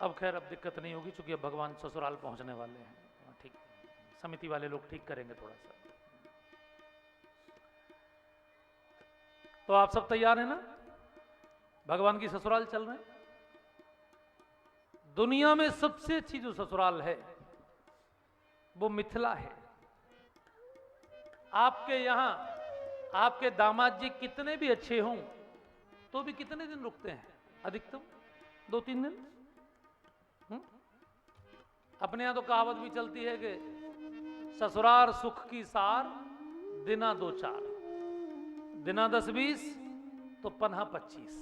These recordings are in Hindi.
अब खैर अब दिक्कत नहीं होगी, चूंकि अब भगवान ससुराल पहुंचने वाले हैं। ठीक, समिति वाले लोग ठीक करेंगे थोड़ा सा। तो आप सब तैयार हैं ना? भगवान की ससुराल चल रहे हैं। दुनिया में सबसे अच्छी जो ससुराल है वो मिथिला है। आपके यहां आपके दामाद जी कितने भी अच्छे हों तो भी कितने दिन रुकते हैं? अधिकतम 2-3 दिन। अपने यहां तो कहावत भी चलती है कि ससुराल सुख की सार, दिना 2-4, दिना 10-20 तो पन्हा 25।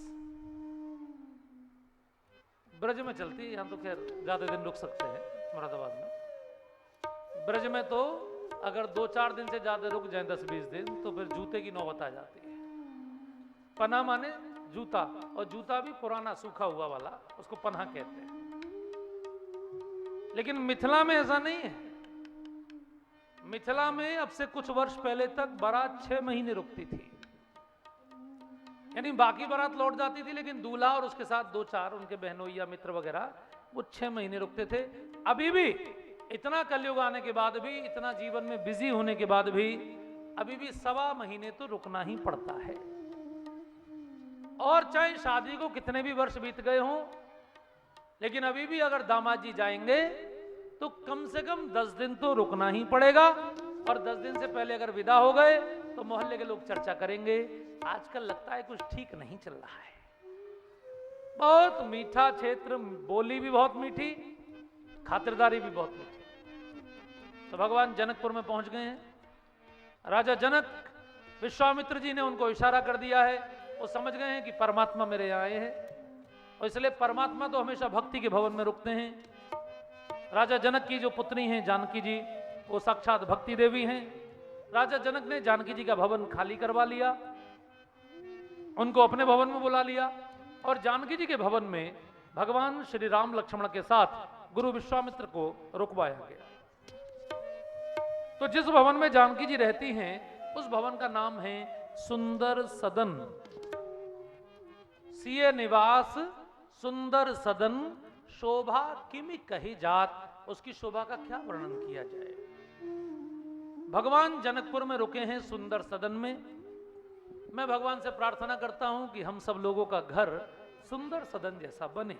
ब्रज में चलती है, यहां तो खैर ज्यादा दिन रुक सकते हैं मुरादाबाद में। ब्रज में तो अगर 2-4 दिन से ज्यादा रुक जाए, 10-20 दिन, तो फिर जूते की नौबत आ जाती है। पन्हा माने जूता, और जूता भी पुराना सूखा हुआ वाला, उसको पन्हा कहते हैं। लेकिन मिथिला में ऐसा नहीं है। मिथिला में अब से कुछ वर्ष पहले तक बारात 6 महीने रुकती थी, यानी बाकी बारात लौट जाती थी, लेकिन दूल्हा और उसके साथ 2-4 उनके बहनों या मित्र वगैरह वो 6 महीने रुकते थे। अभी भी इतना कलयुग आने के बाद भी, इतना जीवन में बिजी होने के बाद भी, अभी भी 1.25 महीने तो रुकना ही पड़ता है। और चाहे शादी को कितने भी वर्ष बीत गए हों, लेकिन अभी भी अगर दामाद जी जाएंगे तो कम से कम 10 दिन तो रुकना ही पड़ेगा। और 10 दिन से पहले अगर विदा हो गए तो मोहल्ले के लोग चर्चा करेंगे, आजकल लगता है कुछ ठीक नहीं चल रहा है। बहुत मीठा क्षेत्र, बोली भी बहुत मीठी, खातिरदारी भी बहुत मीठी। तो भगवान जनकपुर में पहुंच गए हैं। राजा जनक, विश्वामित्र जी ने उनको इशारा कर दिया है, वो समझ गए हैं कि परमात्मा मेरे यहाँ आए हैं, और इसलिए परमात्मा तो हमेशा भक्ति के भवन में रुकते हैं। राजा जनक की जो पुत्री हैं जानकी जी, वो साक्षात भक्ति देवी हैं। राजा जनक ने जानकी जी का भवन खाली करवा लिया, उनको अपने भवन में बुला लिया, और जानकी जी के भवन में भगवान श्री राम लक्ष्मण के साथ गुरु विश्वामित्र को रुकवाया गया। तो जिस भवन में जानकी जी रहती हैं उस भवन का नाम है सुंदर सदन। सिए निवास सुंदर सदन, शोभा किमि कही जात। उसकी शोभा का क्या वर्णन किया जाए। भगवान जनकपुर में रुके हैं सुंदर सदन में। मैं भगवान से प्रार्थना करता हूं कि हम सब लोगों का घर सुंदर सदन जैसा बने।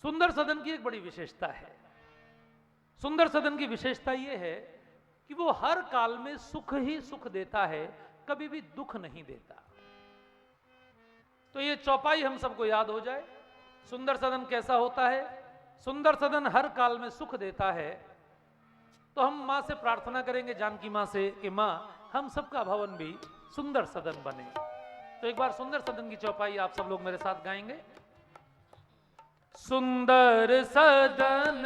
सुंदर सदन की एक बड़ी विशेषता है। सुंदर सदन की विशेषता यह है कि वो हर काल में सुख ही सुख देता है, कभी भी दुख नहीं देता। तो ये चौपाई हम सबको याद हो जाए। सुंदर सदन कैसा होता है? सुंदर सदन हर काल में सुख देता है। तो हम मां से प्रार्थना करेंगे, जानकी मां से, कि मां हम सबका भवन भी सुंदर सदन बने। तो एक बार सुंदर सदन की चौपाई आप सब लोग मेरे साथ गाएंगे। सुंदर सदन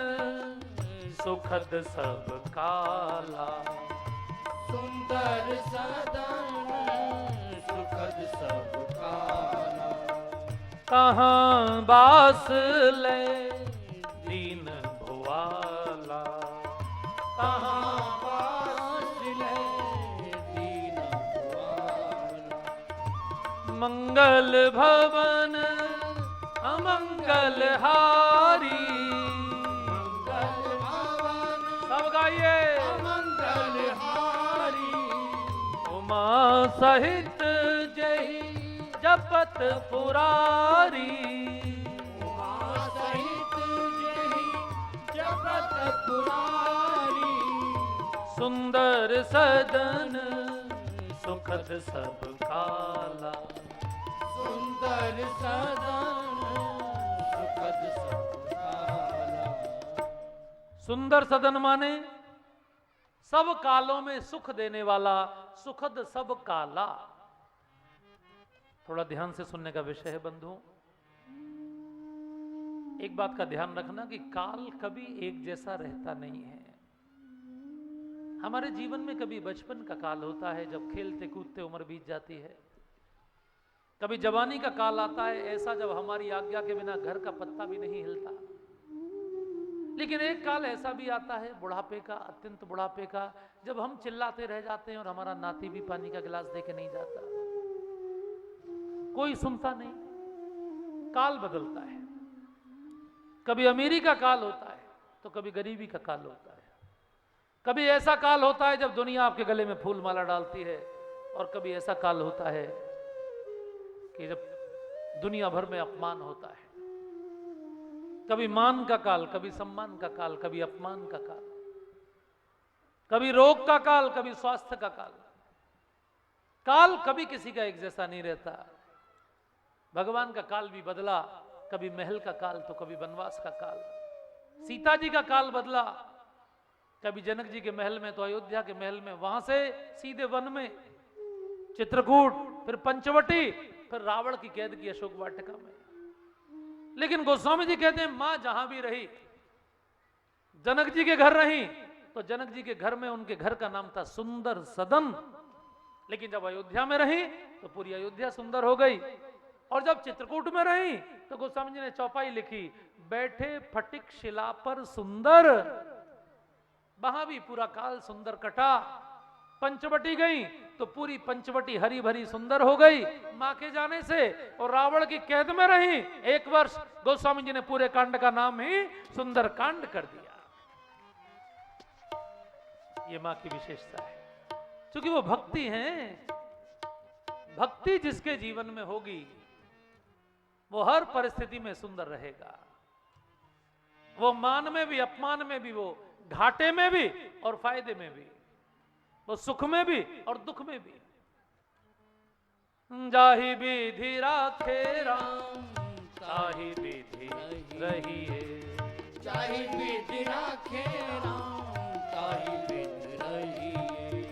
सुखद सब काला, सुंदर सदन सुखद सब काला, कहाँ बास ले दीन भुआला, कहाँ बास ले दीन भुआला, मंगल भवन अमंगल हारी। मंगल भवन सब गाइए। अमंगल हारी, उमा सहित जही जपत पुरारी, उमा सहित जही जपत पुरारी, सुंदर सदन सुखद सब काला, सुंदर सदन सुखद सब काला। सुंदर सदन माने सब कालों में सुख देने वाला, सुखद सब काला। थोड़ा ध्यान से सुनने का विषय है बंधुओं। एक बात का ध्यान रखना कि काल कभी एक जैसा रहता नहीं है। हमारे जीवन में कभी बचपन का काल होता है, जब खेलते कूदते उम्र बीत जाती है। कभी जवानी का काल आता है ऐसा, जब हमारी आज्ञा के बिना घर का पत्ता भी नहीं हिलता। लेकिन एक काल ऐसा भी आता है बुढ़ापे का, अत्यंत बुढ़ापे का, जब हम चिल्लाते रह जाते हैं और हमारा नाती भी पानी का गिलास देके नहीं जाता, कोई सुनता नहीं। काल बदलता है। कभी अमीरी का काल होता है तो कभी गरीबी का काल होता है। कभी ऐसा काल होता है जब दुनिया आपके गले में फूल माला डालती है, और कभी ऐसा काल होता है कि जब दुनिया भर में अपमान होता है। कभी मान का काल, कभी सम्मान का काल, कभी अपमान का काल, कभी रोग का काल, कभी स्वास्थ्य का काल। काल कभी किसी का एक जैसा नहीं रहता। भगवान का काल भी बदला, कभी महल का काल तो कभी वनवास का काल। सीता जी का काल बदला, कभी जनक जी के महल में तो अयोध्या के महल में, वहां से सीधे वन में चित्रकूट, फिर पंचवटी, फिर रावण की कैद की अशोक वाटिका में। लेकिन गोस्वामी जी कहते हैं मां जहां भी रही, जनक जी के घर रही तो जनक जी के घर में उनके घर का नाम था सुंदर सदन। लेकिन जब अयोध्या में रही तो पूरी अयोध्या सुंदर हो गई। और जब चित्रकूट में रही तो गोस्वामी जी ने चौपाई लिखी, बैठे फटिक शिला पर सुंदर। वहां भी पूरा काल सुंदर कटा। पंचवटी गई तो पूरी पंचवटी हरी भरी सुंदर हो गई मां के जाने से। और रावण की कैद में रही 1 वर्ष, गोस्वामी जी ने पूरे कांड का नाम ही सुंदर कांड कर दिया। ये मां की विशेषता है, क्योंकि वो भक्ति है। भक्ति जिसके जीवन में होगी वो हर परिस्थिति में सुंदर रहेगा। वो मान में भी, अपमान में भी, वो घाटे में भी और फायदे में भी, वो सुख में भी और दुख में भी। जाहि विधि राखे राम, ताहि विधि रही है। जाहि विधि राखे राम, ताहि विधि रही है।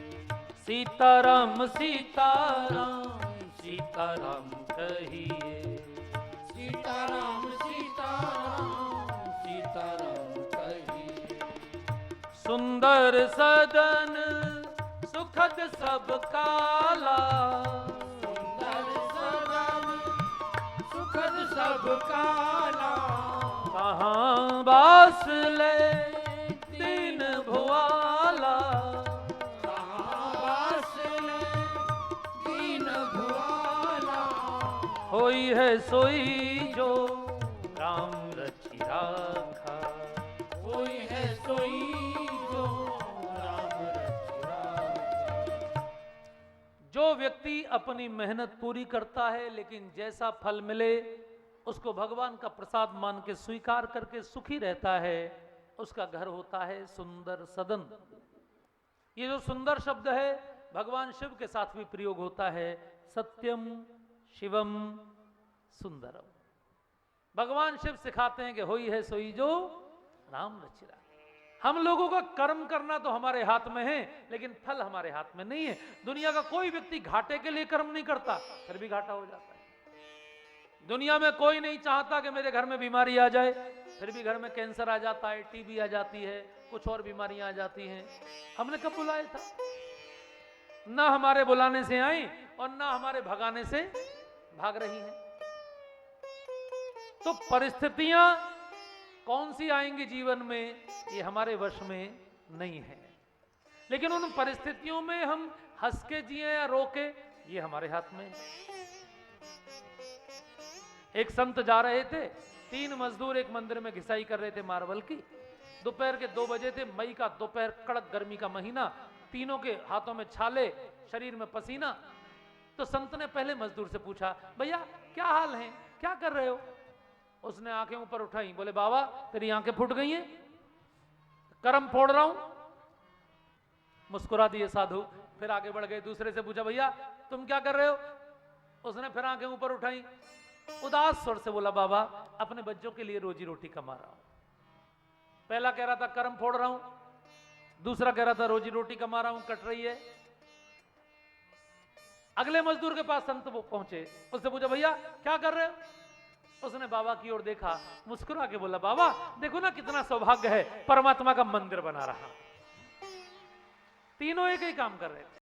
सीताराम सीताराम सीताराम कहिए। सीताराम सीताराम सीताराम कहिए। सुंदर सदन सुखद सब काला। सुंदर सदन सुखद सब काला। कहाँ बास ले दीन भुआला। कहाँ बास ले दीन भुआला। होई है सोई जो राम रचि राखा। कोई है सोई जो राम रचि राखा। जो व्यक्ति अपनी मेहनत पूरी करता है लेकिन जैसा फल मिले उसको भगवान का प्रसाद मान के स्वीकार करके सुखी रहता है, उसका घर होता है सुंदर सदन। ये जो सुंदर शब्द है भगवान शिव के साथ भी प्रयोग होता है। सत्यम शिवम सुंदरम। भगवान शिव सिखाते हैं कि होई है सोई जो राम रचिरा। हम लोगों का कर्म करना तो हमारे हाथ में है, लेकिन फल हमारे हाथ में नहीं है। दुनिया का कोई व्यक्ति घाटे के लिए कर्म नहीं करता, फिर भी घाटा हो जाता है। दुनिया में कोई नहीं चाहता कि मेरे घर में बीमारी आ जाए, फिर भी घर में कैंसर आ जाता है, टीबी आ जाती है, कुछ और बीमारियां आ जाती हैं। हमने कब बुलाया था? ना हमारे बुलाने से आई और ना हमारे भगाने से भाग रही हैं। तो परिस्थितियां कौन सी आएंगी जीवन में ये हमारे वश में नहीं है, लेकिन उन परिस्थितियों में हम हंस के जिए या रो के, ये हमारे हाथ में है। एक संत जा रहे थे, 3 मजदूर एक मंदिर में घिसाई कर रहे थे मार्बल की। दोपहर के 2 बजे थे, मई का दोपहर, कड़क गर्मी का महीना, तीनों के हाथों में छाले, शरीर में पसीना। तो संत ने पहले मजदूर से पूछा, भैया क्या हाल है, क्या कर रहे हो? उसने आंखें ऊपर उठाई, बोले बाबा तेरी आंखें फूट गई हैं, कर्म फोड़ रहा हूं। मुस्कुरा दिए साधु, फिर आगे बढ़ गए। दूसरे से पूछा, भैया तुम क्या कर रहे हो? उसने फिर आंखें ऊपर उठाई, उदास स्वर से बोला, बाबा अपने बच्चों के लिए रोजी रोटी कमा रहा हूं। पहला कह रहा था कर्म फोड़ रहा हूं, दूसरा कह रहा था रोजी रोटी कमा रहा हूं, कट रही है। अगले मजदूर के पास संत वो पहुंचे, उससे पूछा, भैया क्या कर रहे हो? उसने बाबा की ओर देखा, मुस्कुरा के बोला, बाबा देखो ना कितना सौभाग्य है, परमात्मा का मंदिर बना रहा। तीनों एक ही काम कर रहे थे।